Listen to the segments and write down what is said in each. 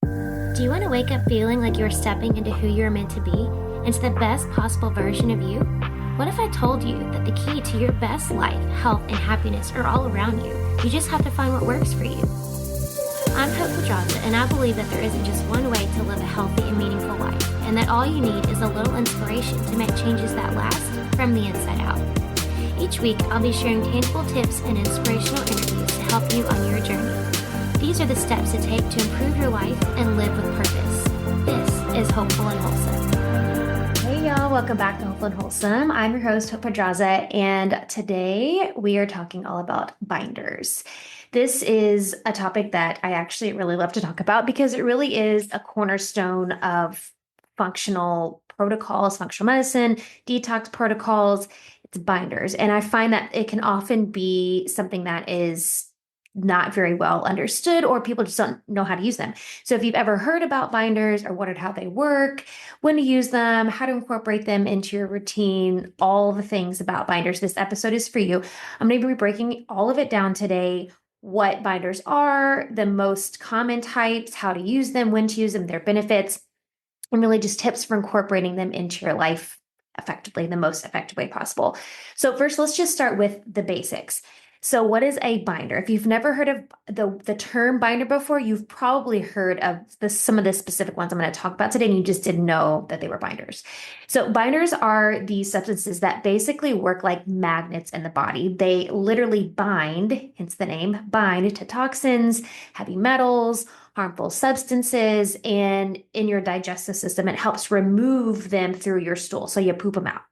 Do you want to wake up feeling like you're stepping into who you're meant to be, into the best possible version of you? What if I told you that the key to your best life, health, and happiness are all around you? You just have to find what works for you. I'm Hopeful and I believe that there isn't just one way to live a healthy and meaningful life, and that all you need is a little inspiration to make changes that last from the inside out. Each week, I'll be sharing tangible tips and inspirational interviews to help you on your journey. These are the steps to take to improve your life and live with purpose. This is Hopeful and Wholesome. Hey y'all, welcome back to Hopeful and Wholesome. I'm your host, Hope Pedraza, and today we are talking all about binders. This is a topic that I actually really love to talk about because it really is a cornerstone of functional protocols, functional medicine, detox protocols. It's binders. And I find that it can often be something that is not very well understood, or people just don't know how to use them. So if you've ever heard about binders or wondered how they work, when to use them, how to incorporate them into your routine, all the things about binders, this episode is for you. I'm going to be breaking all of it down today. What binders are, the most common types, how to use them, when to use them, their benefits, and really just tips for incorporating them into your life effectively, the most effective way possible. So first, let's just start with the basics. So what is a binder? If you've never heard of the term binder before, you've probably heard of some of the specific ones I'm going to talk about today, and you just didn't know that they were binders. So binders are these substances that basically work like magnets in the body. They literally bind, hence the name, bind to toxins, heavy metals, harmful substances, and in your digestive system, it helps remove them through your stool. So you poop them out.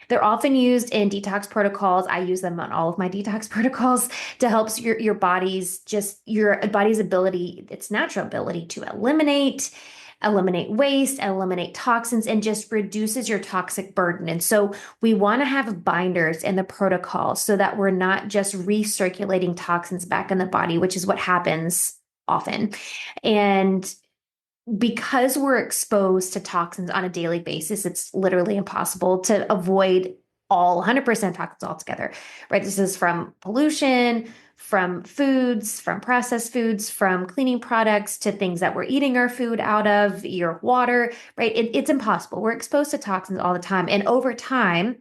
They're often used in detox protocols. I use them on all of my detox protocols to help your body's ability, its natural ability to eliminate waste, eliminate toxins, and just reduces your toxic burden. And so we want to have binders in the protocol so that we're not just recirculating toxins back in the body, which is what happens often. And because we're exposed to toxins on a daily basis, it's literally impossible to avoid all 100% toxins altogether, right? This is from pollution, from foods, from processed foods, from cleaning products to things that we're eating our food out of, your water, right? It's impossible. We're exposed to toxins all the time. And over time,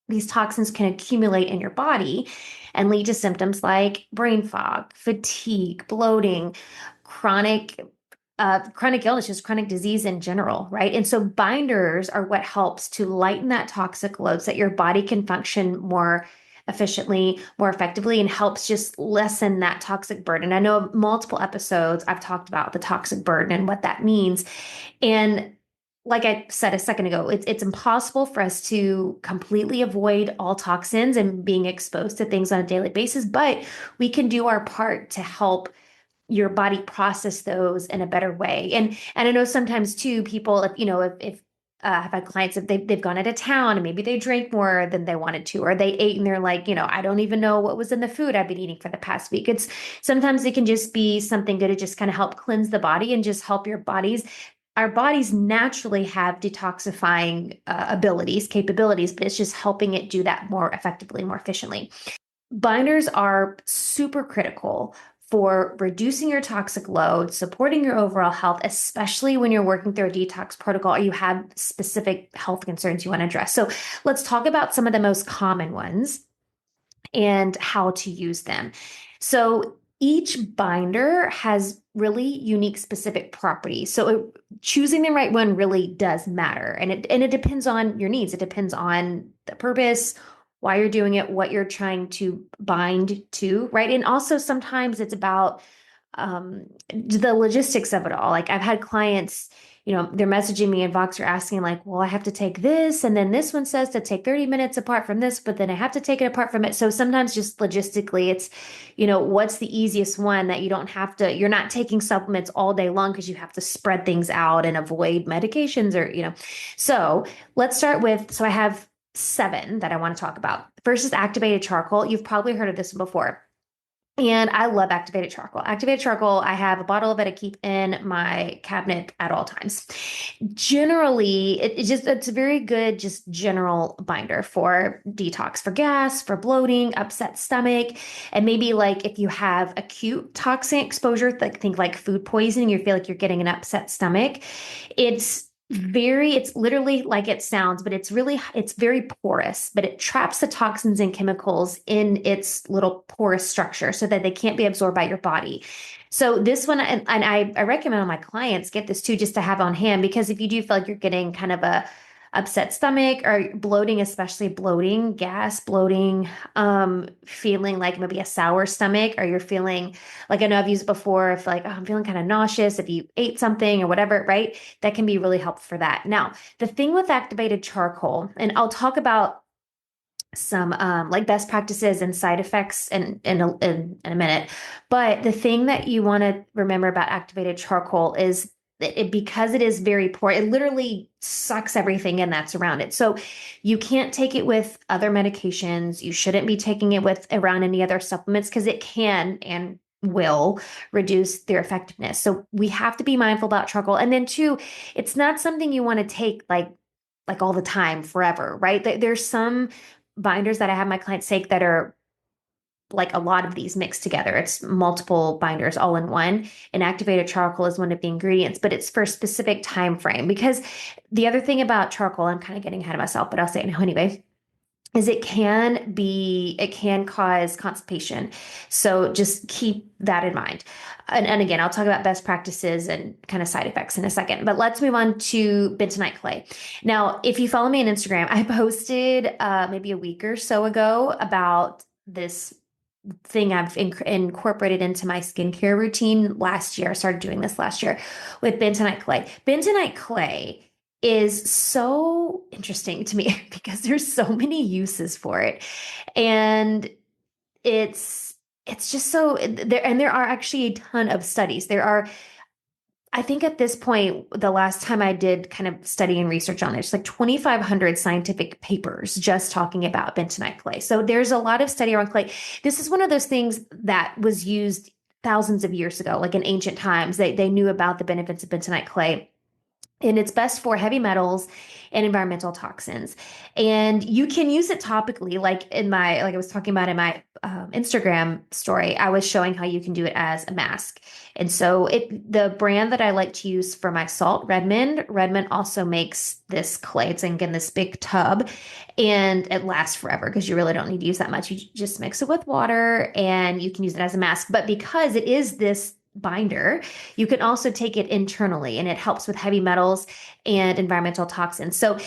these toxins can accumulate in your body and lead to symptoms like brain fog, fatigue, bloating, chronic illness, just chronic disease in general, right? And so binders are what helps to lighten that toxic load so that your body can function more efficiently, more effectively, and helps just lessen that toxic burden. I know multiple episodes I've talked about the toxic burden and what that means. And like I said a second ago, it's impossible for us to completely avoid all toxins and being exposed to things on a daily basis, but we can do our part to help your body process those in a better way. And I know sometimes too, people, if I've had clients if they've gone out of town and maybe they drank more than they wanted to, or they ate and they're like, I don't even know what was in the food I've been eating for the past week. Sometimes it can just be something good to just kind of help cleanse the body and just help our bodies naturally have detoxifying capabilities, but it's just helping it do that more effectively, more efficiently. Binders are super critical for reducing your toxic load, supporting your overall health, especially when you're working through a detox protocol or you have specific health concerns you want to address. So let's talk about some of the most common ones and how to use them. So each binder has really unique specific properties. So choosing the right one really does matter. And it depends on your needs. It depends on the purpose, why you're doing it, what you're trying to bind to, right? And also sometimes it's about the logistics of it all. Like I've had clients, they're messaging me in Voxer asking like, well, I have to take this, and then this one says to take 30 minutes apart from this, but then I have to take it apart from it. So sometimes just logistically, it's, what's the easiest one that you're not taking supplements all day long because you have to spread things out and avoid medications or. So let's start with, I have 7 that I want to talk about. First is activated charcoal. You've probably heard of this before. And I love activated charcoal. Activated charcoal, I have a bottle of it I keep in my cabinet at all times. Generally, it's a very good just general binder for detox, for gas, for bloating, upset stomach, and maybe like if you have acute toxin exposure, like think like food poisoning, you feel like you're getting an upset stomach. It's literally like it sounds, but it's very porous, but it traps the toxins and chemicals in its little porous structure so that they can't be absorbed by your body. So this one, and I recommend all my clients get this too, just to have on hand, because if you do feel like you're getting kind of a upset stomach or bloating, especially bloating, gas bloating, feeling like maybe a sour stomach, or you're feeling like I know I've used it before, if like, oh, I'm feeling kind of nauseous if you ate something or whatever, right? That can be really helpful for that. Now, the thing with activated charcoal, and I'll talk about some like best practices and side effects in a minute. But the thing that you want to remember about activated charcoal is that because it is very poor, it literally sucks everything in that's around it. So you can't take it with other medications. You shouldn't be taking it with around any other supplements because it can and will reduce their effectiveness. So we have to be mindful about charcoal. And then two, it's not something you want to take like all the time forever, right? There's some binders that I have my clients take that are like a lot of these mixed together. It's multiple binders all in one. And activated charcoal is one of the ingredients, but it's for a specific time frame. Because the other thing about charcoal, I'm kind of getting ahead of myself, but I'll say it now anyway, is it can cause constipation. So just keep that in mind. And again, I'll talk about best practices and kind of side effects in a second, but let's move on to bentonite clay. Now, if you follow me on Instagram, I posted maybe a week or so ago about this thing I've incorporated into my skincare routine last year. I started doing this last year with bentonite clay. Bentonite clay is so interesting to me because there's so many uses for it. And it's just so there, and there are actually a ton of studies. I think at this point, the last time I did kind of study and research on it, it's like 2,500 scientific papers just talking about bentonite clay. So there's a lot of study around clay. This is one of those things that was used thousands of years ago, like in ancient times. They knew about the benefits of bentonite clay. And it's best for heavy metals and environmental toxins. And you can use it topically, like I was talking about in my Instagram story. I was showing how you can do it as a mask. And so the brand that I like to use for my salt, Redmond also makes this clay. It's in this big tub, and it lasts forever because you really don't need to use that much. You just mix it with water and you can use it as a mask. But because it is this binder, you can also take it internally, and it helps with heavy metals and environmental toxins. So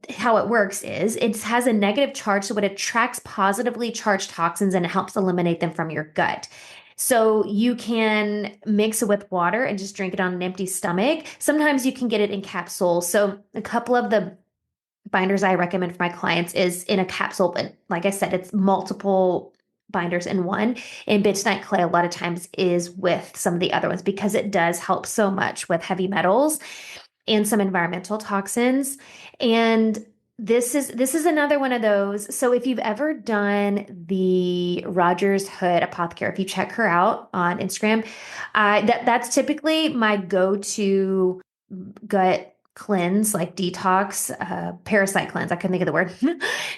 how it works is it has a negative charge, so it attracts positively charged toxins and it helps eliminate them from your gut. So you can mix it with water and just drink it on an empty stomach. Sometimes you can get it in capsules. So a couple of the binders I recommend for my clients is in a capsule, but like I said, it's multiple binders in one. And bentonite clay a lot of times is with some of the other ones because it does help so much with heavy metals and some environmental toxins. And this is another one of those. So if you've ever done the Rogers Hood Apothecary, if you check her out on Instagram, that's typically my go-to gut cleanse, like detox, parasite cleanse. I couldn't think of the word.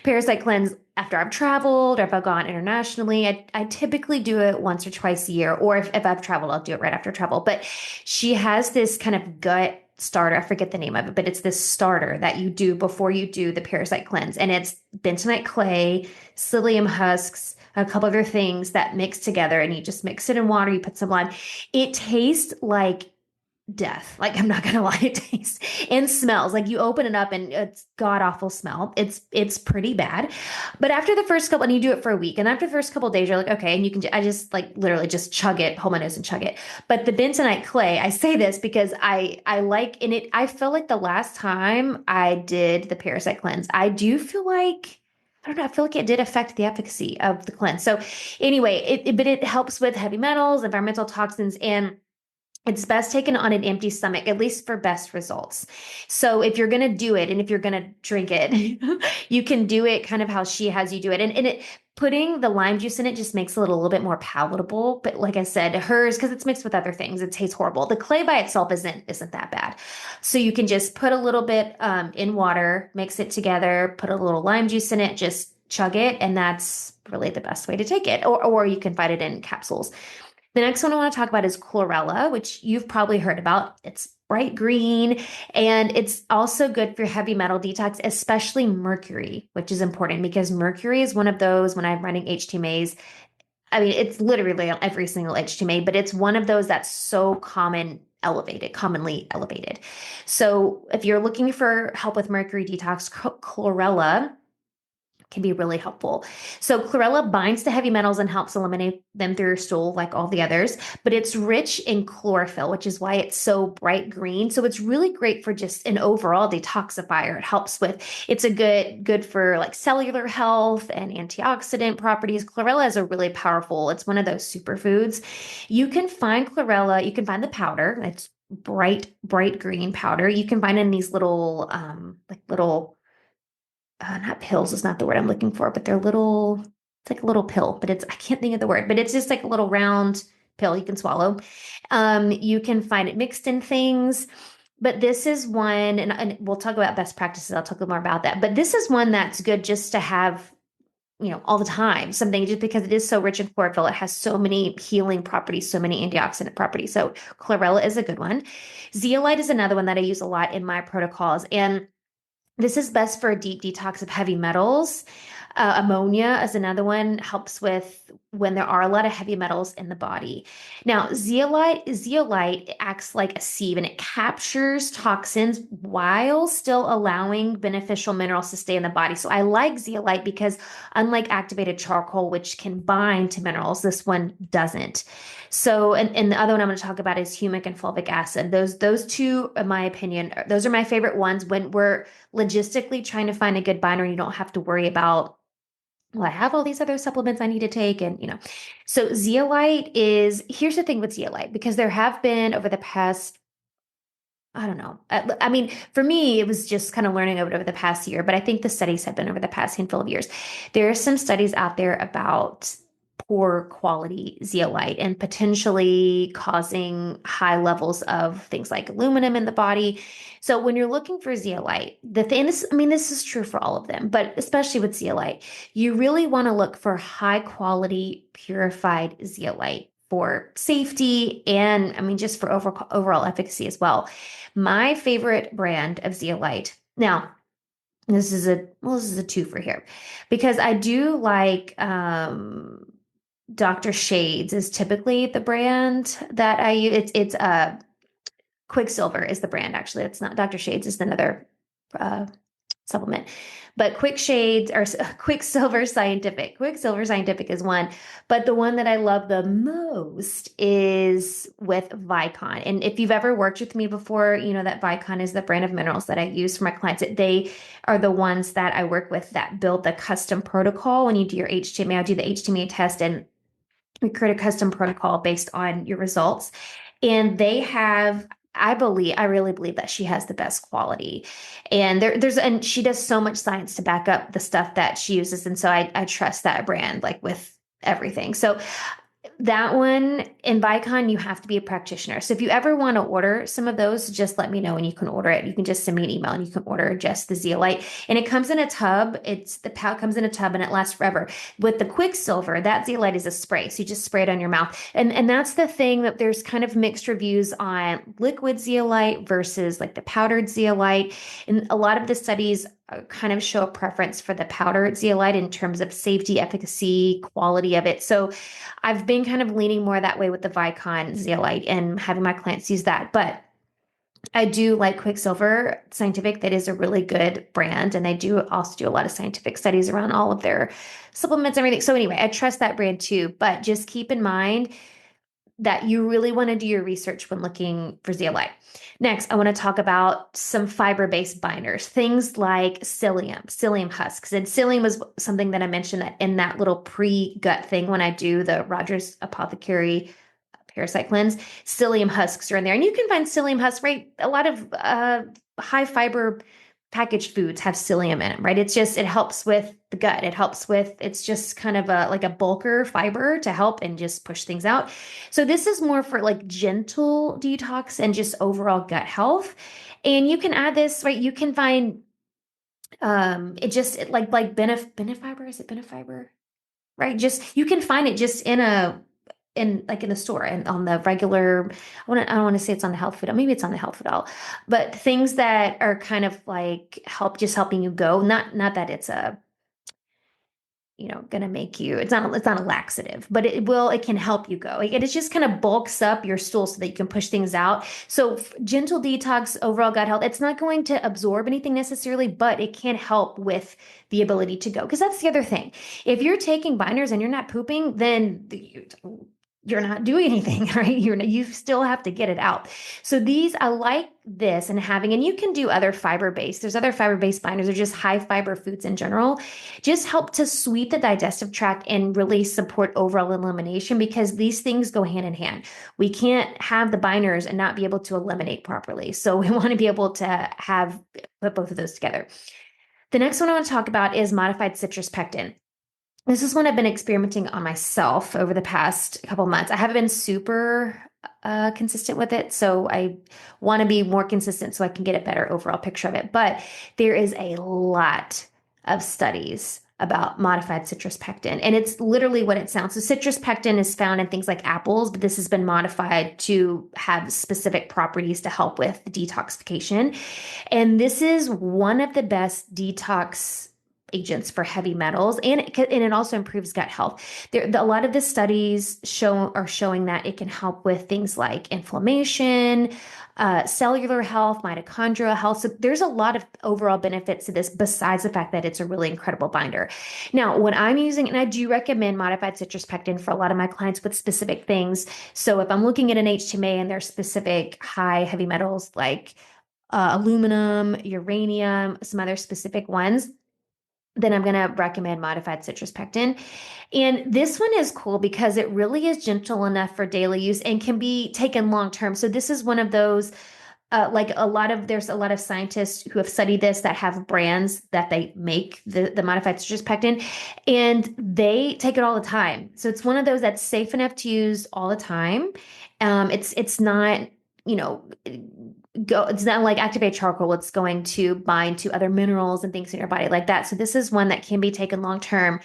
Parasite cleanse after I've traveled or if I've gone internationally. I typically do it once or twice a year, or if I've traveled, I'll do it right after travel. But she has this kind of gut starter. I forget the name of it, but it's this starter that you do before you do the parasite cleanse. And it's bentonite clay, psyllium husks, a couple other things that mix together, and you just mix it in water. You put some lime. It tastes like death. Like, I'm not gonna lie, it tastes and smells like you open it up and it's god awful smell. It's pretty bad. But after the first couple, and you do it for a week, and after the first couple of days, you're like, okay, and you can, I just like literally just chug it, hold my nose and chug it. But the bentonite clay, I say this because I like in it, I feel like the last time I did the parasite cleanse, I do feel like I don't know. I feel like it did affect the efficacy of the cleanse. So anyway, but it helps with heavy metals, environmental toxins, and it's best taken on an empty stomach, at least for best results. So if you're going to do it and if you're going to drink it, you can do it kind of how she has you do it. And Putting the lime juice in it just makes it a little bit more palatable. But like I said, hers, because it's mixed with other things, it tastes horrible. The clay by itself isn't that bad. So you can just put a little bit in water, mix it together, put a little lime juice in it, just chug it, and that's really the best way to take it. Or you can find it in capsules. The next one I want to talk about is chlorella, which you've probably heard about. It's bright green and it's also good for heavy metal detox, especially mercury, which is important because mercury is one of those when I'm running HTMAs. I mean, it's literally on every single HTMA, but it's one of those that's so commonly elevated. So if you're looking for help with mercury detox, chlorella can be really helpful. So chlorella binds to heavy metals and helps eliminate them through your stool like all the others, but it's rich in chlorophyll, which is why it's so bright green. So it's really great for just an overall detoxifier. It helps with it's a good for like cellular health and antioxidant properties. Chlorella is a really powerful, it's one of those superfoods. You can find chlorella, you can find the powder. It's bright green powder. You can find in these little like little not pills is not the word I'm looking for, but they're little, it's like a little pill, but I can't think of the word, but it's just like a little round pill you can swallow. You can find it mixed in things, but this is one, and we'll talk about best practices. I'll talk a little more about that, but this is one that's good just to have, all the time, something just because it is so rich in chlorophyll. It has so many healing properties, so many antioxidant properties. So chlorella is a good one. Zeolite is another one that I use a lot in my protocols. And this is best for a deep detox of heavy metals. Ammonia is another one, helps with when there are a lot of heavy metals in the body. Now, zeolite acts like a sieve and it captures toxins while still allowing beneficial minerals to stay in the body. So I like zeolite because unlike activated charcoal, which can bind to minerals, this one doesn't. So, and the other one I'm going to talk about is humic and fulvic acid. Those two, in my opinion, those are my favorite ones when we're logistically trying to find a good binder. You don't have to worry about, well, I have all these other supplements I need to take. And. So zeolite here's the thing with zeolite, because there have been over the past, I don't know. I mean, for me, it was just kind of learning over the past year, but I think the studies have been over the past handful of years. There are some studies out there about poor quality zeolite and potentially causing high levels of things like aluminum in the body. So when you're looking for zeolite, this is true for all of them, but especially with zeolite, you really want to look for high quality purified zeolite for safety and just for overall efficacy as well. My favorite brand of zeolite. Now, this is a twofer here because I do like Dr. Shades is typically the brand that I use. It's Quicksilver is the brand actually. It's not Dr. Shades, it's another uh, supplement. But Quicksilver Scientific. Quicksilver Scientific is one, but the one that I love the most is with Vicon. And if you've ever worked with me before, you know that Vicon is the brand of minerals that I use for my clients. They are the ones that I work with that build the custom protocol. When you do your HTMA, I do the HTMA test and we create a custom protocol based on your results. And they have, I really believe that she has the best quality. And and she does so much science to back up the stuff that she uses. And so I trust that brand like with everything. So that one in Vicon, you have to be a practitioner. So if you ever want to order some of those, just let me know and you can order it. You can just send me an email and you can order just the zeolite. And it comes in a tub. The pouch comes in a tub and it lasts forever. With the Quicksilver, that zeolite is a spray. So you just spray it on your mouth. And that's the thing that there's kind of mixed reviews on liquid zeolite versus like the powdered zeolite. And a lot of the studies kind of show a preference for the powdered zeolite in terms of safety, efficacy, quality of it. So I've been kind of leaning more that way with the Vicon zeolite and having my clients use that. But I do like Quicksilver Scientific. That is a really good brand. And they do also do a lot of scientific studies around all of their supplements and everything. So anyway, I trust that brand too. But just keep in mind that you really want to do your research when looking for zeolite. Next, I want to talk about some fiber-based binders, things like psyllium husks. And psyllium was something that I mentioned that in that little pre-gut thing when I do the Rogers Apothecary parasite cleanse, psyllium husks are in there. And you can find psyllium husks, right? A lot of high fiber packaged foods have psyllium in them, right? It's just, it helps with the gut. It helps with, it's just kind of a like a bulker fiber to help and just push things out. So this is more for like gentle detox and just overall gut health. And you can add this, right? You can find it just like benefiber, is it benefiber? Right? Just you can find it just in like in the store and on the regular, I don't want to say it's on the health food, maybe it's on the health food all, but things that are kind of like just helping you go. Not that it's a, gonna make you, it's not a laxative, but it can help you go. It just kind of bulks up your stool so that you can push things out. So gentle detox, overall gut health, it's not going to absorb anything necessarily, but it can help with the ability to go. Because that's the other thing. If you're taking binders and you're not pooping, then you're not doing anything, right? You still have to get it out. So I like this and you can do other fiber-based. There's other fiber-based binders or just high fiber foods in general. Just help to sweep the digestive tract and really support overall elimination because these things go hand in hand. We can't have the binders and not be able to eliminate properly. So we want to be able to put both of those together. The next one I want to talk about is modified citrus pectin. This is one I've been experimenting on myself over the past couple months. I haven't been super consistent with it, so I want to be more consistent so I can get a better overall picture of it. But there is a lot of studies about modified citrus pectin, and it's literally what it sounds. So citrus pectin is found in things like apples, but this has been modified to have specific properties to help with detoxification. And this is one of the best detox agents for heavy metals, and it also improves gut health. A lot of the studies are showing that it can help with things like inflammation, cellular health, mitochondrial health. So there's a lot of overall benefits to this besides the fact that it's a really incredible binder. Now, what I'm using, and I do recommend modified citrus pectin for a lot of my clients with specific things. So if I'm looking at an HMA and there's specific high heavy metals like aluminum, uranium, some other specific ones, then I'm going to recommend modified citrus pectin. And this one is cool because it really is gentle enough for daily use and can be taken long term. So this is one of those, there's a lot of scientists who have studied this that have brands that they make the modified citrus pectin, and they take it all the time. So it's one of those that's safe enough to use all the time. It's not, it's not like activated charcoal. It's going to bind to other minerals and things in your body like that. So this is one that can be taken long term,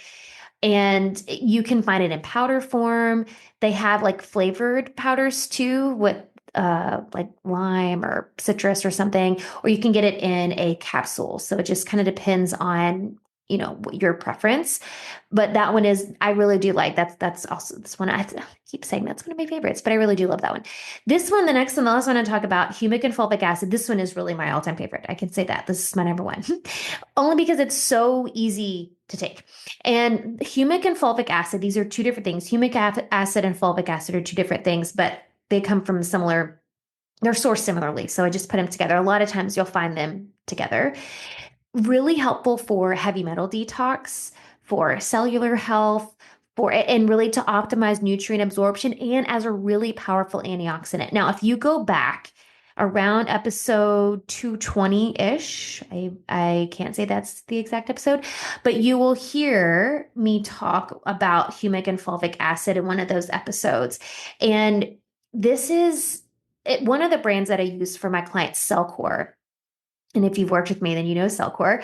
and you can find it in powder form. They have like flavored powders too with like lime or citrus or something, or you can get it in a capsule. So it just kind of depends on your preference. But that one I really do like. That's also this one. I keep saying that's one of my favorites, but I really do love that one. This one, the next one, the last one I talk about, humic and fulvic acid. This one is really my all-time favorite. I can say that. This is my number one. Only because it's so easy to take. And humic and fulvic acid, these are two different things. Humic acid and fulvic acid are two different things, but they come from they're sourced similarly. So I just put them together. A lot of times you'll find them together. Really helpful for heavy metal detox, for cellular health, and really to optimize nutrient absorption and as a really powerful antioxidant. Now, if you go back around episode 220-ish, I can't say that's the exact episode, but you will hear me talk about humic and fulvic acid in one of those episodes. And this is one of the brands that I use for my clients, Cellcore. And if you've worked with me, then you know Cellcore.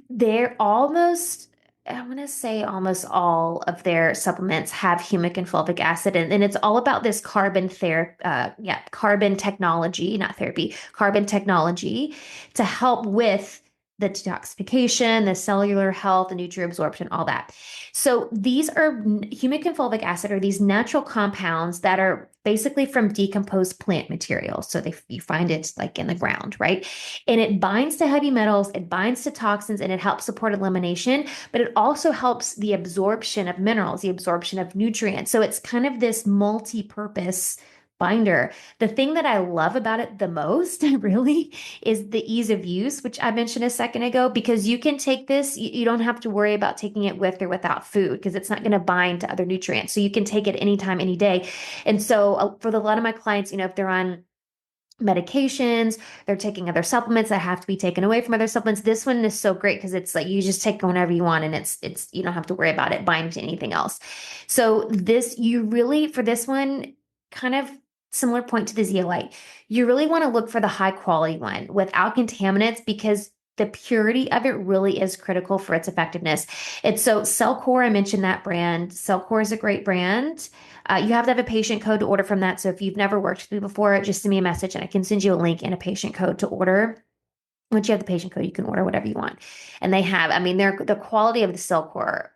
They're I want to say almost all of their supplements have humic and fulvic acid. And it's all about this carbon technology, not therapy, carbon technology to help with the detoxification, the cellular health, the nutrient absorption, all that. So these are humic and fulvic acid are these natural compounds that are basically from decomposed plant material. So you find it like in the ground, right? And it binds to heavy metals, it binds to toxins, and it helps support elimination, but it also helps the absorption of minerals, the absorption of nutrients. So it's kind of this multi-purpose binder. The thing that I love about it the most, really, is the ease of use, which I mentioned a second ago, because you can take this, you don't have to worry about taking it with or without food because it's not going to bind to other nutrients. So you can take it anytime, any day. And so for a lot of my clients, if they're on medications, they're taking other supplements that have to be taken away from other supplements. This one is so great because it's like you just take whenever you want and it's you don't have to worry about it binding to anything else. So this you really for this one kind of similar point to the zeolite. You really want to look for the high quality one without contaminants because the purity of it really is critical for its effectiveness. It's so Cellcore, I mentioned that brand. Cellcore is a great brand. You have to have a patient code to order from that. So if you've never worked with me before, just send me a message and I can send you a link and a patient code to order. Once you have the patient code, you can order whatever you want. And they have, I mean, the quality of the Cellcore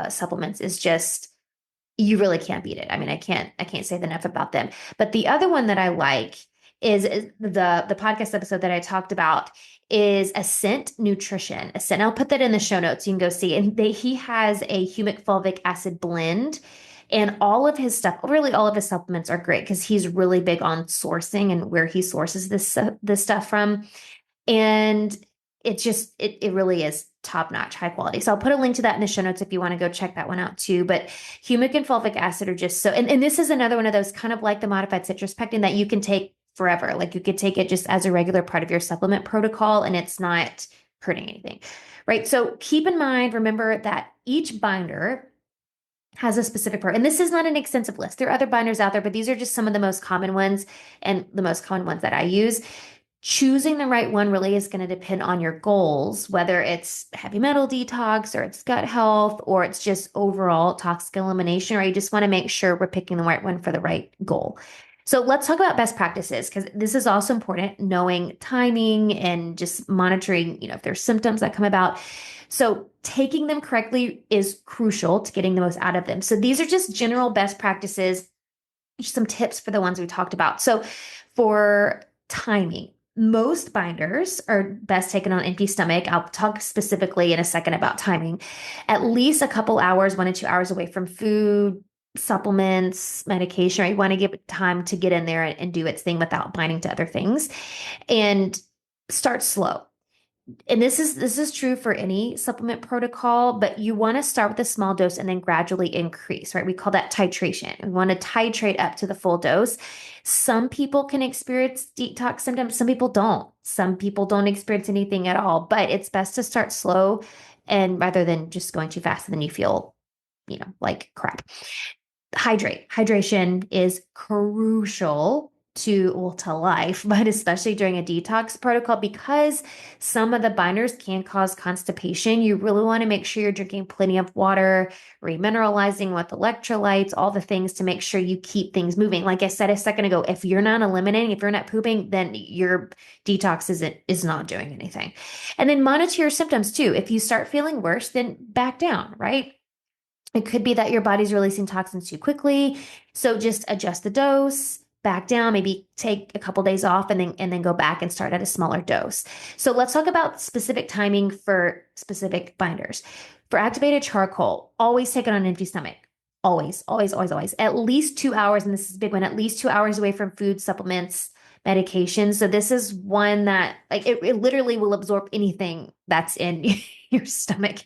supplements is just you really can't beat it. I mean, I can't say enough about them. But the other one that I like is the podcast episode that I talked about is Ascent Nutrition. Ascent. I'll put that in the show notes. You can go see. And he has a humic fulvic acid blend. And all of his stuff, really all of his supplements are great because he's really big on sourcing and where he sources this stuff from. And it really is top notch, high quality. So I'll put a link to that in the show notes if you want to go check that one out too. But humic and fulvic acid are just so, and this is another one of those kind of like the modified citrus pectin that you can take forever. Like you could take it just as a regular part of your supplement protocol and it's not hurting anything, right? So keep in mind, remember that each binder has a specific part. And this is not an extensive list. There are other binders out there, but these are just some of the most common ones and the most common ones that I use. Choosing the right one really is going to depend on your goals, whether it's heavy metal detox or it's gut health or it's just overall toxic elimination, or you just want to make sure we're picking the right one for the right goal. So let's talk about best practices because this is also important, knowing timing and just monitoring, if there's symptoms that come about. So taking them correctly is crucial to getting the most out of them. So these are just general best practices, some tips for the ones we talked about. So for timing, most binders are best taken on empty stomach. I'll talk specifically in a second about timing. At least a couple hours, 1 to 2 hours away from food, supplements, medication, right? You want to give it time to get in there and do its thing without binding to other things. And start slow. And this is true for any supplement protocol, but you want to start with a small dose and then gradually increase, right? We call that titration. We want to titrate up to the full dose. Some people can experience detox symptoms. Some people don't. Some people don't experience anything at all, but it's best to start slow and rather than just going too fast and then you feel, like crap. Hydration is crucial to life, but especially during a detox protocol, because some of the binders can cause constipation. You really want to make sure you're drinking plenty of water, remineralizing with electrolytes, all the things to make sure you keep things moving. Like I said a second ago, if you're not eliminating, if you're not pooping, then your detox is not doing anything. And then monitor your symptoms too. If you start feeling worse, then back down, right? It could be that your body's releasing toxins too quickly. So just adjust the dose, back down, maybe take a couple days off and then go back and start at a smaller dose. So let's talk about specific timing for specific binders. For activated charcoal, always take it on an empty stomach. Always, always, always, always. At least 2 hours, and this is a big one, at least 2 hours away from food, supplements, medication. So this is one that like it literally will absorb anything that's in your stomach,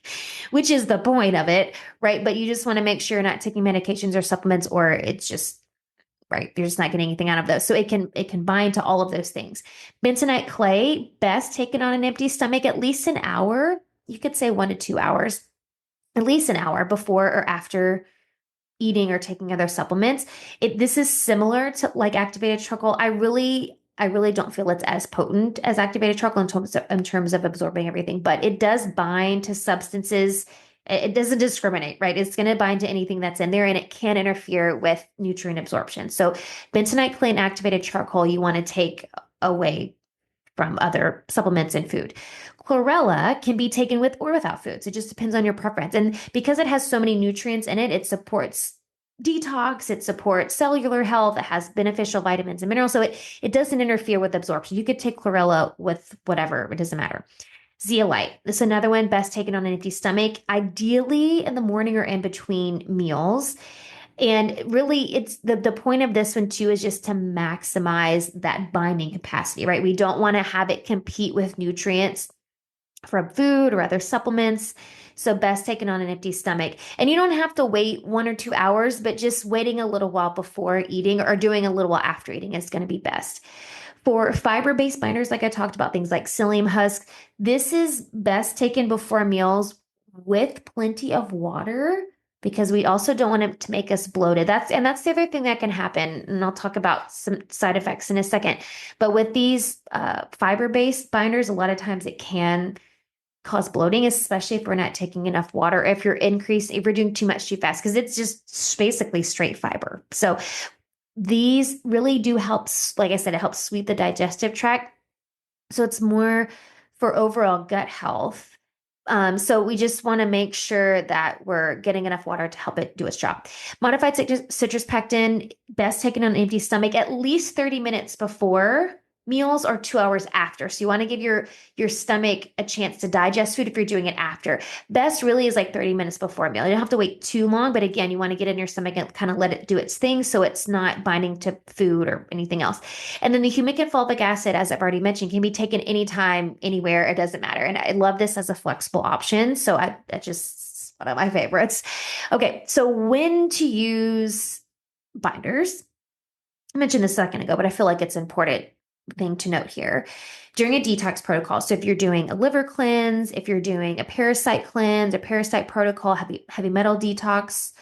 which is the point of it, right? But you just want to make sure you're not taking medications or supplements, or it's just right. You're just not getting anything out of those. So it can bind to all of those things. Bentonite clay, best taken on an empty stomach, at least an hour. You could say 1 to 2 hours, at least an hour before or after eating or taking other supplements. This is similar to like activated charcoal. I really don't feel it's as potent as activated charcoal in terms of absorbing everything, but it does bind to substances. It doesn't discriminate, right? It's going to bind to anything that's in there and it can interfere with nutrient absorption. So bentonite clay and activated charcoal, you want to take away from other supplements and food. Chlorella can be taken with or without foods. It just depends on your preference. And because it has so many nutrients in it, it supports detox, it supports cellular health, it has beneficial vitamins and minerals. So it doesn't interfere with absorption. You could take chlorella with whatever, it doesn't matter. Zeolite. This is another one best taken on an empty stomach, ideally in the morning or in between meals. And really, it's the point of this one too is just to maximize that binding capacity, right? We don't want to have it compete with nutrients from food or other supplements. So best taken on an empty stomach. And you don't have to wait 1 or 2 hours, but just waiting a little while before eating or doing a little while after eating is going to be best. For fiber-based binders, like I talked about, things like psyllium husk, this is best taken before meals with plenty of water because we also don't want it to make us bloated. That's the other thing that can happen. And I'll talk about some side effects in a second. But with these fiber-based binders, a lot of times it can cause bloating, especially if we're not taking enough water, if you're doing too much too fast, because it's just basically straight fiber. So these really do help, like I said, it helps sweep the digestive tract. So it's more for overall gut health. So we just want to make sure that we're getting enough water to help it do its job. Modified citrus pectin, best taken on an empty stomach at least 30 minutes before meals or 2 hours after. So you want to give your stomach a chance to digest food if you're doing it after. Best really is like 30 minutes before a meal. You don't have to wait too long, but again, you want to get in your stomach and kind of let it do its thing so it's not binding to food or anything else. And then the humic and fulvic acid, as I've already mentioned, can be taken anytime, anywhere. It doesn't matter. And I love this as a flexible option. So I just one of my favorites. Okay, so when to use binders? I mentioned this a second ago, but I feel like it's important thing to note here. During a detox protocol, so if you're doing a liver cleanse, if you're doing a parasite cleanse, a parasite protocol, heavy metal detox,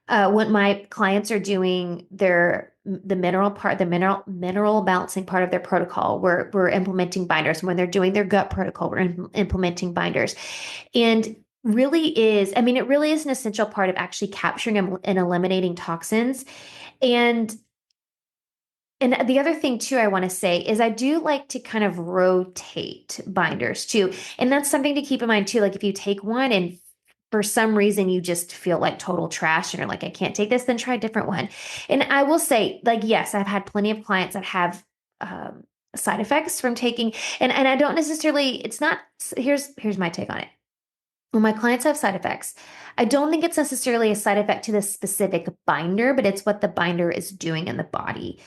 when my clients are doing the mineral balancing part of their protocol, we're implementing binders. When they're doing their gut protocol, we're implementing binders. And it really is an essential part of actually capturing and eliminating toxins. And the other thing too, I want to say is I do like to kind of rotate binders too. And that's something to keep in mind too. Like if you take one and for some reason you just feel like total trash and you're like, I can't take this, then try a different one. And I will say, like, yes, I've had plenty of clients that have side effects from taking, and I don't necessarily, it's not, here's my take on it. When my clients have side effects, I don't think it's necessarily a side effect to the specific binder, but it's what the binder is doing in the body.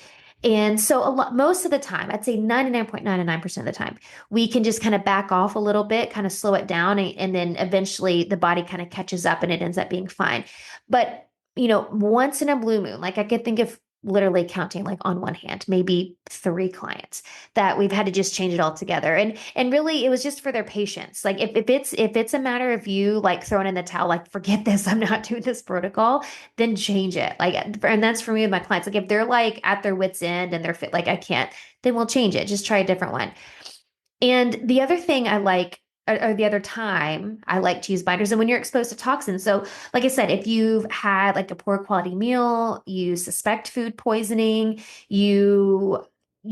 And so most of the time, I'd say 99.99% of the time, we can just kind of back off a little bit, kind of slow it down, and then eventually the body kind of catches up and it ends up being fine. But, once in a blue moon, like I could think of literally counting like on one hand, maybe 3 clients that we've had to just change it all together. And really it was just for their patience. Like if it's a matter of you like throwing in the towel, like forget this, I'm not doing this protocol, then change it. Like, and that's for me with my clients. Like if they're like at their wits end and they're fit, like I can't, then we'll change it. Just try a different one. And the other thing I like, or the other time I like to use binders, and when you're exposed to toxins. So, like I said, if you've had like a poor quality meal, you suspect food poisoning, you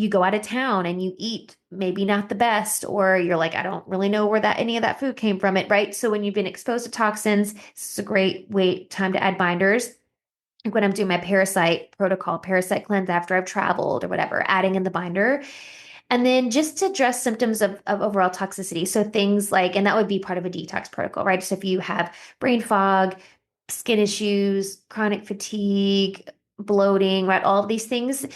go out of town and you eat maybe not the best, or you're like, I don't really know where that any of that food came from it, right? So when you've been exposed to toxins, this is a great time to add binders. Like when I'm doing my parasite protocol, parasite cleanse after I've traveled or whatever, adding in the binder. And then just to address symptoms of overall toxicity. So things like, and that would be part of a detox protocol, right? So if you have brain fog, skin issues, chronic fatigue, bloating, right? All of these things,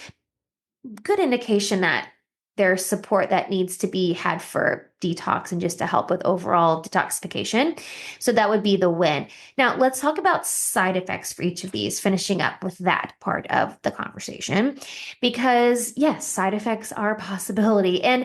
good indication that there's support that needs to be had for detox and just to help with overall detoxification. So that would be the win. Now, let's talk about side effects for each of these, finishing up with that part of the conversation. Because yes, side effects are a possibility. And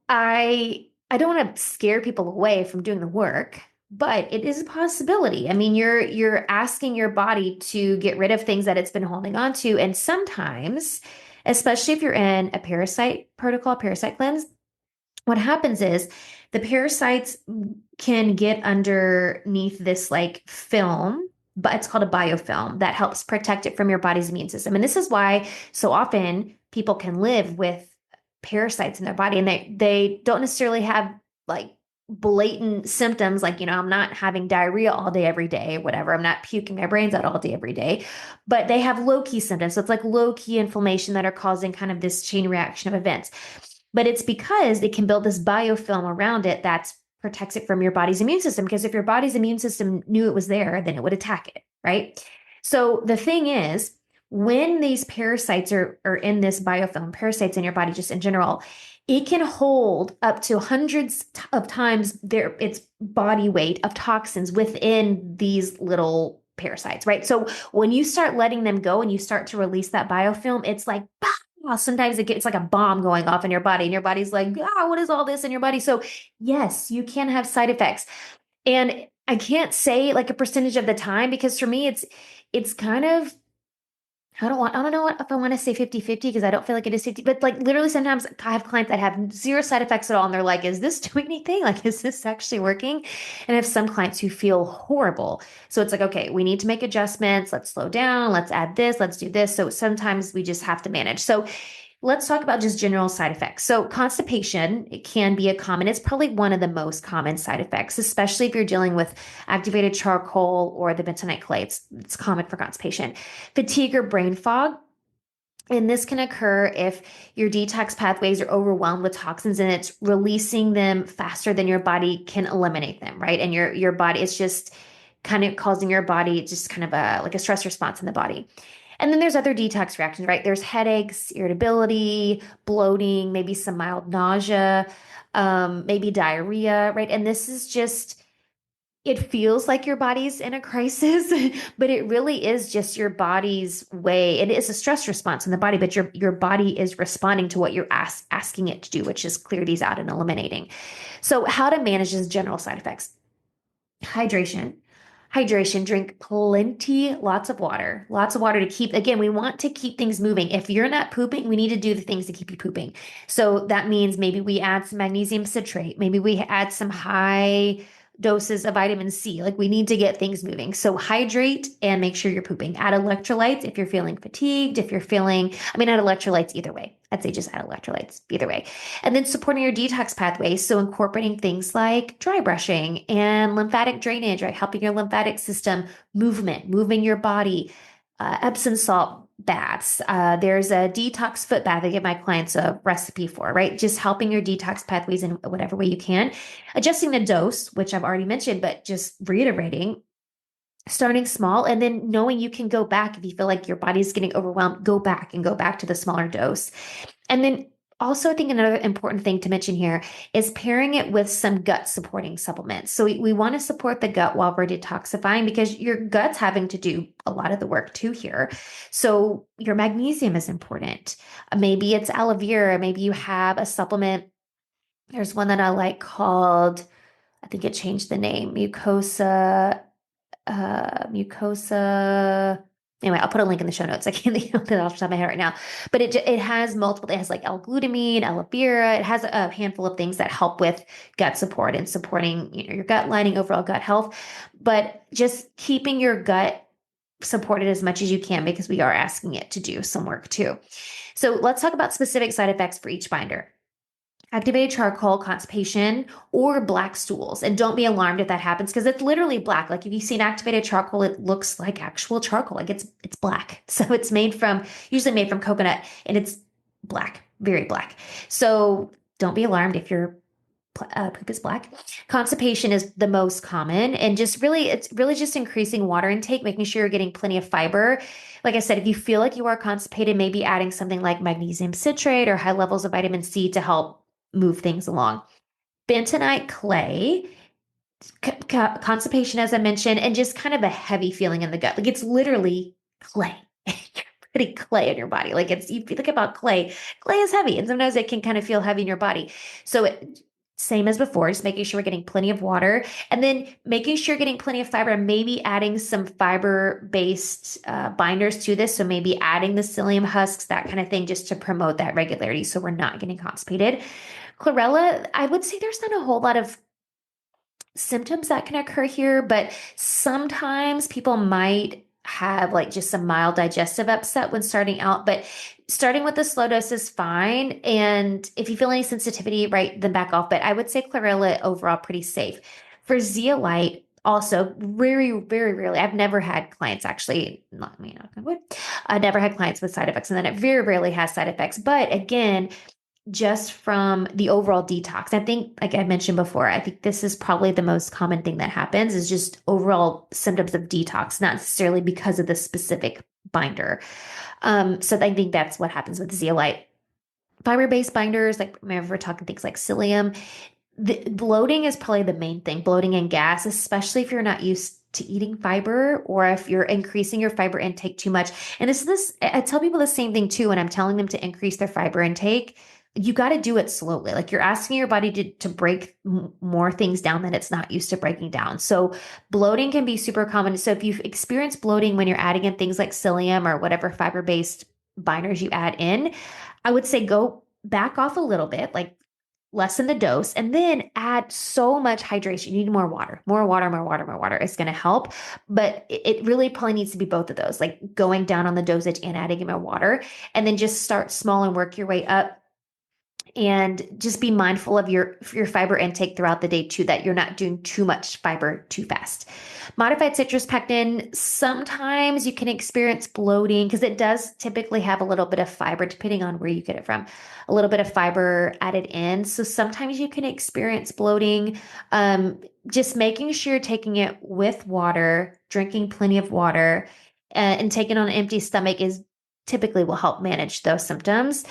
I don't want to scare people away from doing the work, but it is a possibility. I mean, you're asking your body to get rid of things that it's been holding on to, and sometimes, especially if you're in a parasite protocol, parasite cleanse, what happens is the parasites can get underneath this like film, but it's called a biofilm that helps protect it from your body's immune system. And this is why so often people can live with parasites in their body, and they don't necessarily have like blatant symptoms like, I'm not having diarrhea all day every day, whatever, I'm not puking my brains out all day every day, but they have low-key symptoms. So it's like low-key inflammation that are causing kind of this chain reaction of events. But it's because it can build this biofilm around it that protects it from your body's immune system, because if your body's immune system knew it was there, then it would attack it, right? So the thing is, when these parasites are in this biofilm, parasites in your body just in general, it can hold up to hundreds of times its body weight of toxins within these little parasites, right? So when you start letting them go and you start to release that biofilm, it's like, bah, sometimes it's like a bomb going off in your body, and your body's like, what is all this in your body? So yes, you can have side effects. And I can't say like a percentage of the time, because for me, it's kind of, I don't know what, if I want to say 50-50, because I don't feel like it is 50, but like literally sometimes I have clients that have zero side effects at all. And they're like, is this doing anything? Like, is this actually working? And I have some clients who feel horrible. So it's like, okay, we need to make adjustments. Let's slow down. Let's add this. Let's do this. So sometimes we just have to manage. So let's talk about just general side effects. So constipation, it can be a common, it's probably one of the most common side effects, especially if you're dealing with activated charcoal or the bentonite clay. It's common for constipation. Fatigue or brain fog. And this can occur if your detox pathways are overwhelmed with toxins and it's releasing them faster than your body can eliminate them, right? And your body, it's just kind of causing your body just kind of a like a stress response in the body. And then there's other detox reactions, right? There's headaches, irritability, bloating, maybe some mild nausea, maybe diarrhea, right? And this is just, it feels like your body's in a crisis, but it really is just your body's way. It is a stress response in the body, but your body is responding to what you're asking it to do, which is clear these out and eliminating. So how to manage these general side effects? Hydration. Hydration, drink plenty, lots of water to keep, again, we want to keep things moving. If you're not pooping, we need to do the things to keep you pooping. So that means maybe we add some magnesium citrate, maybe we add some high doses of vitamin C. Like we need to get things moving. So hydrate and make sure you're pooping. Add electrolytes if you're feeling fatigued, if you're feeling, add electrolytes either way. I'd say just add electrolytes either way. And then supporting your detox pathways. So incorporating things like dry brushing and lymphatic drainage, right? Helping your lymphatic system, moving your body, Epsom salt baths. There's a detox foot bath I give my clients a recipe for, right? Just helping your detox pathways in whatever way you can. Adjusting the dose, which I've already mentioned, but just reiterating, starting small and then knowing you can go back if you feel like your body's getting overwhelmed, go back and go back to the smaller dose. And then also, I think another important thing to mention here is pairing it with some gut supporting supplements. So we want to support the gut while we're detoxifying, because your gut's having to do a lot of the work too here. So your magnesium is important. Maybe it's aloe vera. Maybe you have a supplement. There's one that I like called, I think it changed the name, mucosa. Anyway, I'll put a link in the show notes. I can't think of it off the top of my head right now, but it has multiple. It has like L-glutamine, aloe vera. It has a handful of things that help with gut support and supporting your gut lining, overall gut health. But just keeping your gut supported as much as you can, because we are asking it to do some work too. So let's talk about specific side effects for each binder. Activated charcoal, constipation, or black stools. And don't be alarmed if that happens, because it's literally black. Like if you see an activated charcoal, it looks like actual charcoal. Like it's black. So it's usually made from coconut, and it's black, very black. So don't be alarmed if your poop is black. Constipation is the most common, and it's really just increasing water intake, making sure you're getting plenty of fiber. Like I said, if you feel like you are constipated, maybe adding something like magnesium citrate or high levels of vitamin C to help move things along. Bentonite clay, constipation, as I mentioned, and just kind of a heavy feeling in the gut. Like it's literally clay. You're putting clay in your body. Like you think about clay is heavy, and sometimes it can kind of feel heavy in your body. So same as before, just making sure we're getting plenty of water, and then making sure you're getting plenty of fiber, and maybe adding some fiber-based binders to this. So maybe adding the psyllium husks, that kind of thing, just to promote that regularity so we're not getting constipated. Chlorella, I would say there's not a whole lot of symptoms that can occur here, but sometimes people might have like just some mild digestive upset when starting out, but starting with the slow dose is fine. And if you feel any sensitivity, right, then back off. But I would say chlorella overall pretty safe. For zeolite, also very, very rarely, I've never had clients actually, not me, knock on wood, I've never had clients with side effects, and then it very rarely has side effects. But again, just from the overall detox, I think, like I mentioned before, I think this is probably the most common thing that happens, is just overall symptoms of detox, not necessarily because of the specific binder. So I think that's what happens with zeolite. Fiber-based binders, like remember we're talking things like psyllium. The bloating is probably the main thing, bloating and gas, especially if you're not used to eating fiber, or if you're increasing your fiber intake too much. And I tell people the same thing too when I'm telling them to increase their fiber intake. You got to do it slowly. Like you're asking your body to break more things down that it's not used to breaking down. So bloating can be super common. So if you've experienced bloating when you're adding in things like psyllium or whatever fiber-based binders you add in, I would say go back off a little bit, like lessen the dose, and then add so much hydration. You need more water, more water, more water, more water. It's going to help. But it really probably needs to be both of those, like going down on the dosage and adding in more water, and then just start small and work your way up. And just be mindful of your fiber intake throughout the day too, that you're not doing too much fiber too fast. Modified citrus pectin, sometimes you can experience bloating because it does typically have a little bit of fiber, depending on where you get it from, a little bit of fiber added in. So sometimes you can experience bloating. Just making sure you're taking it with water, drinking plenty of water, and taking on an empty stomach is typically will help manage those symptoms.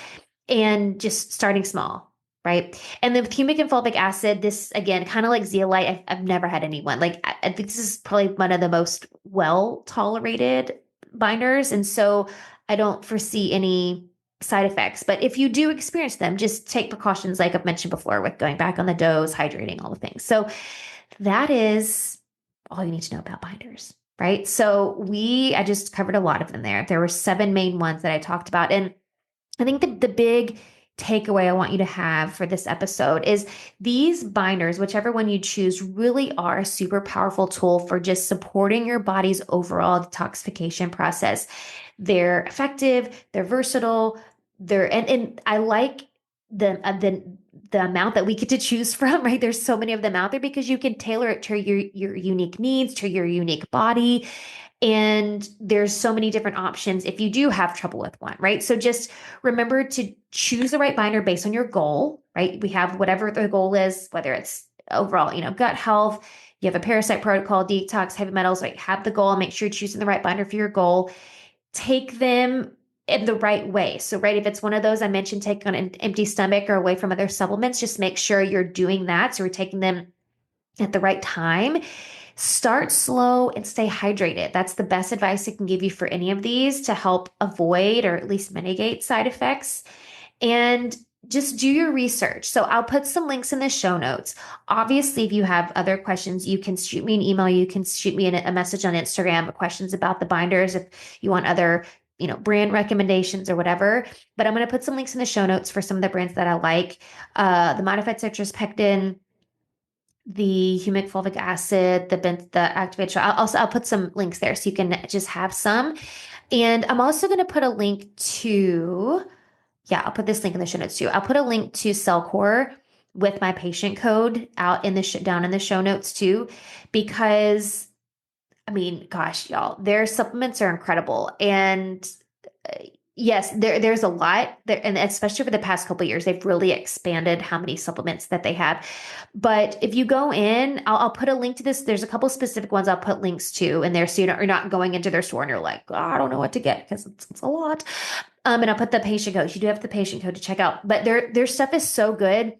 And just starting small, right? And then with humic and fulvic acid, this again, kind of like zeolite, I've never had anyone. Like I think this is probably one of the most well-tolerated binders. And so I don't foresee any side effects. But if you do experience them, just take precautions like I've mentioned before with going back on the dose, hydrating, all the things. So that is all you need to know about binders, right? So I just covered a lot of them there. There were 7 main ones that I talked about. And I think the big takeaway I want you to have for this episode is these binders, whichever one you choose, really are a super powerful tool for just supporting your body's overall detoxification process. They're effective, they're versatile, and I like the amount that we get to choose from, right? There's so many of them out there because you can tailor it to your unique needs, to your unique body. And there's so many different options if you do have trouble with one, right? So just remember to choose the right binder based on your goal, right? We have whatever the goal is, whether it's overall, gut health, you have a parasite protocol, detox, heavy metals, like have the goal and make sure you're choosing the right binder for your goal. Take them in the right way. So, right, if it's one of those I mentioned, take on an empty stomach or away from other supplements, just make sure you're doing that. So we're taking them at the right time. Start slow and stay hydrated. That's the best advice I can give you for any of these to help avoid or at least mitigate side effects. And just do your research. So I'll put some links in the show notes. Obviously, if you have other questions, you can shoot me an email. You can shoot me a message on Instagram, questions about the binders if you want other brand recommendations or whatever. But I'm going to put some links in the show notes for some of the brands that I like. The modified citrus pectin, the humic fulvic acid, the activated. I'll put some links there so you can just have some. And I'm also going to put a link to, I'll put this link in the show notes too. I'll put a link to Cellcore with my patient code out in down in the show notes too, because gosh, y'all, their supplements are incredible. And yes, there's a lot there, and especially for the past couple of years, they've really expanded how many supplements that they have. But if you go in, I'll put a link to this. There's a couple specific ones I'll put links to in there, so you're not going into their store and you're like, I don't know what to get because it's a lot. And I'll put the patient code. You do have the patient code to check out, but their stuff is so good.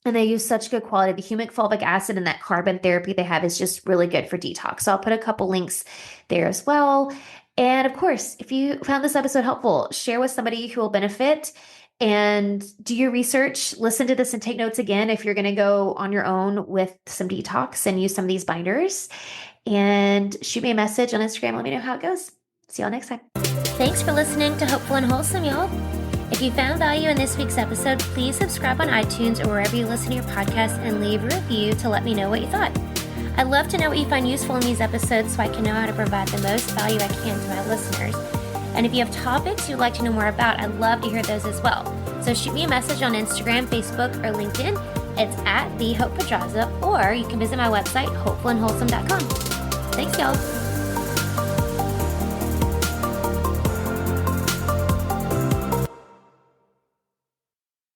And they use such good quality. The humic fulvic acid and that carbon therapy they have is just really good for detox. So I'll put a couple links there as well. And of course, if you found this episode helpful, share with somebody who will benefit and do your research. Listen to this and take notes again if you're going to go on your own with some detox and use some of these binders. And shoot me a message on Instagram. Let me know how it goes. See y'all next time. Thanks for listening to Hopeful and Wholesome, y'all. If you found value in this week's episode, please subscribe on iTunes or wherever you listen to your podcast and leave a review to let me know what you thought. I'd love to know what you find useful in these episodes so I can know how to provide the most value I can to my listeners. And if you have topics you'd like to know more about, I'd love to hear those as well. So shoot me a message on Instagram, Facebook, or LinkedIn. It's @TheHopePedraza, or you can visit my website, hopefulandwholesome.com. Thanks, y'all.